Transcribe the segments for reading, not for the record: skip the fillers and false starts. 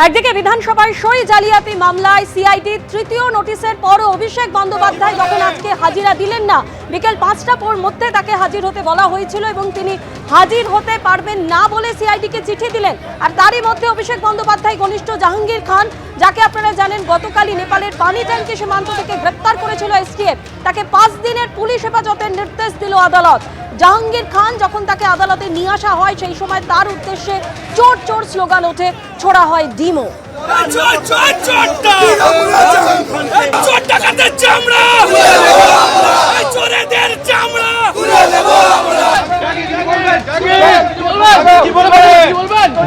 একদিকে বিধানসভায় সই জালিয়াতি মামলায় সিআইডির তৃতীয় নোটিশের পরও অভিষেক বন্দ্যোপাধ্যায় যখন আজকে হাজিরা দিলেন না, বিকেল ৫টার মধ্যে তাকে হাজির হতে বলা হয়েছিল এবং তিনি হাজির হতে পারবেন না বলে সিআইডিকে চিঠি দিলেন। আর তারই মধ্যে অভিষেক বন্দ্যোপাধ্যায় ঘনিষ্ঠ জাহাঙ্গীর খান, যাকে আপনারা জানেন গতকালই নেপালের পানি ট্যাঙ্কি সীমান্ত থেকে গ্রেপ্তার করেছিল এসটিএফ, তাকে ৫ দিনের পুলিশ হেফাজতের নির্দেশ দিল আদালত। জাহাঙ্গীর খান যখন তাকে আদালতে নিয়ে আসা হয় সেই সময় তার উদ্দেশ্যে চোর চোর স্লোগান ওঠে, ছোড়া হয় ডিমও।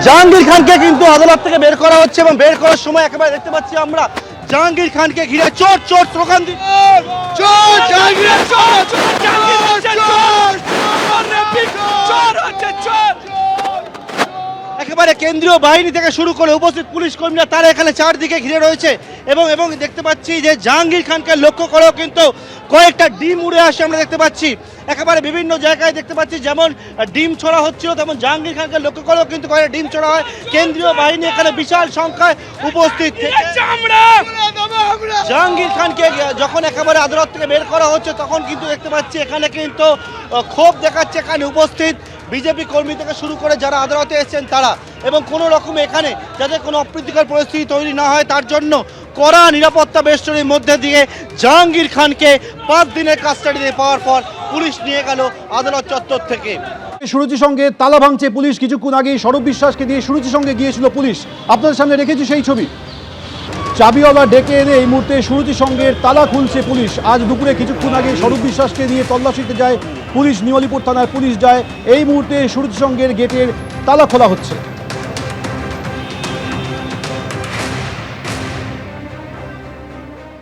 জাহাঙ্গীর খানকে কিন্তু আদালত থেকে বের করা হচ্ছে এবং বের করার সময় একেবারে দেখতে পাচ্ছি আমরা জাহাঙ্গীর খানকে ঘিরে চোর চোর স্লোগান একেবারে কেন্দ্রীয় বাহিনী থেকে শুরু করে উপস্থিত পুলিশ কর্মীরা তারা এখানে চারদিকে ঘিরে রয়েছে এবং দেখতে পাচ্ছি যে জাহাঙ্গীর খানকে লক্ষ্য করেও কিন্তু কয়েকটা ডিম উড়ে আসে আমরা দেখতে পাচ্ছি। একেবারে বিভিন্ন জায়গায় দেখতে পাচ্ছি যেমন ডিম ছোড়া হচ্ছিল, তেমন জাহাঙ্গীর খানকে লক্ষ্য করেও কিন্তু কয়েকটা ডিম ছোড়া হয়। কেন্দ্রীয় বাহিনী এখানে বিশাল সংখ্যায় উপস্থিত। জাহাঙ্গীর খানকে যখন একেবারে আদালত থেকে বের করা হচ্ছে তখন কিন্তু দেখতে পাচ্ছি এখানে কিন্তু ক্ষোভ দেখাচ্ছে এখানে উপস্থিত বিজেপি কর্মী থেকে শুরু করে যারা আদালতে এসেছেন তারা, এবং কোনো রকম এখানে যাতে কোনো অপ্রীতিকর পরিস্থিতি তৈরি না হয় তার জন্য কড়া নিরাপত্তা বেষ্টনীর মধ্যে দিয়ে জাহাঙ্গীর খানকে ৫ দিনের কাস্টাডিতে পাওয়ার পর পুলিশ নিয়ে গেল আদালত চত্বর থেকে। সুরুচির সঙ্গে তালা ভাঙছে পুলিশ। কিছুক্ষণ আগেই সৌরভ বিশ্বাসকে দিয়ে সুরুচির সঙ্গে গিয়েছিল পুলিশ। আপনাদের সামনে রেখেছি সেই ছবি। চাবিওয়ালা ডেকে এনে এই মুহূর্তে সুরুচির সঙ্গে তালা খুলছে পুলিশ। আজ দুপুরে কিছুক্ষণ আগে সৌরভ বিশ্বাসকে নিয়ে তল্লাশিতে যায় পুলিশ, নিওয়ালিপুর থানার পুলিশ যায়। এই মুহূর্তে সুরুচি সঙ্গের গেটের তালা খোলা হচ্ছে।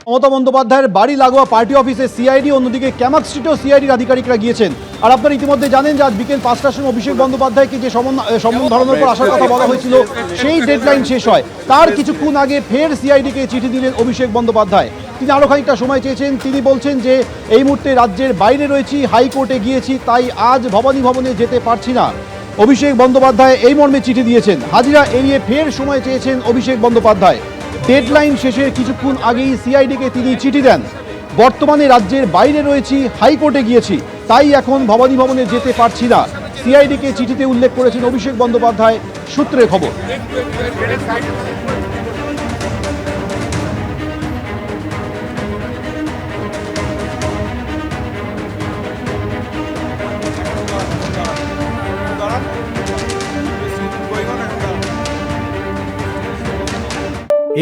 মমতা বন্দ্যোপাধ্যায়ের বাড়ি লাগোয়া পার্টি অফিসে সিআইডি, অন্যদিকে ক্যামাক স্ট্রিটেও সিআইডির আধিকারিকরা গিয়েছেন। আর আপনারা ইতিমধ্যে জানেন যে আজ বিকেল ৫টার সময় অভিষেক বন্দ্যোপাধ্যায়কে যে সমন ধরানোর পর আসার কথা বলা হয়েছিল সেই ডেডলাইন শেষ হয়। তার কিছুক্ষণ আগে ফের সিআইডিকে চিঠি দিলেন অভিষেক বন্দ্যোপাধ্যায়। তিনি আরও খানিকটা সময় চেয়েছেন। তিনি বলছেন যে এই মুহূর্তে রাজ্যের বাইরে রয়েছি, হাইকোর্টে গিয়েছি, তাই আজ ভবানী ভবনে যেতে পারছি না। অভিষেক বন্দ্যোপাধ্যায় এই মর্মে চিঠি দিয়েছেন। হাজিরা এড়িয়ে ফের সময় চেয়েছেন অভিষেক বন্দ্যোপাধ্যায়। ডেডলাইন শেষের কিছুক্ষণ আগেই সিআইডিকে তিনি চিঠি দেন। বর্তমানে রাজ্যের বাইরে রয়েছি, হাইকোর্টে গিয়েছি, তাই এখন ভবানী ভবনে যেতে পারছি না, সিআইডিকে চিঠিতে উল্লেখ করেছেন অভিষেক বন্দ্যোপাধ্যায়, সূত্রে খবর।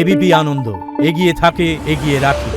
এবিপি আনন্দ, এগিয়ে থাকে, এগিয়ে রাখে।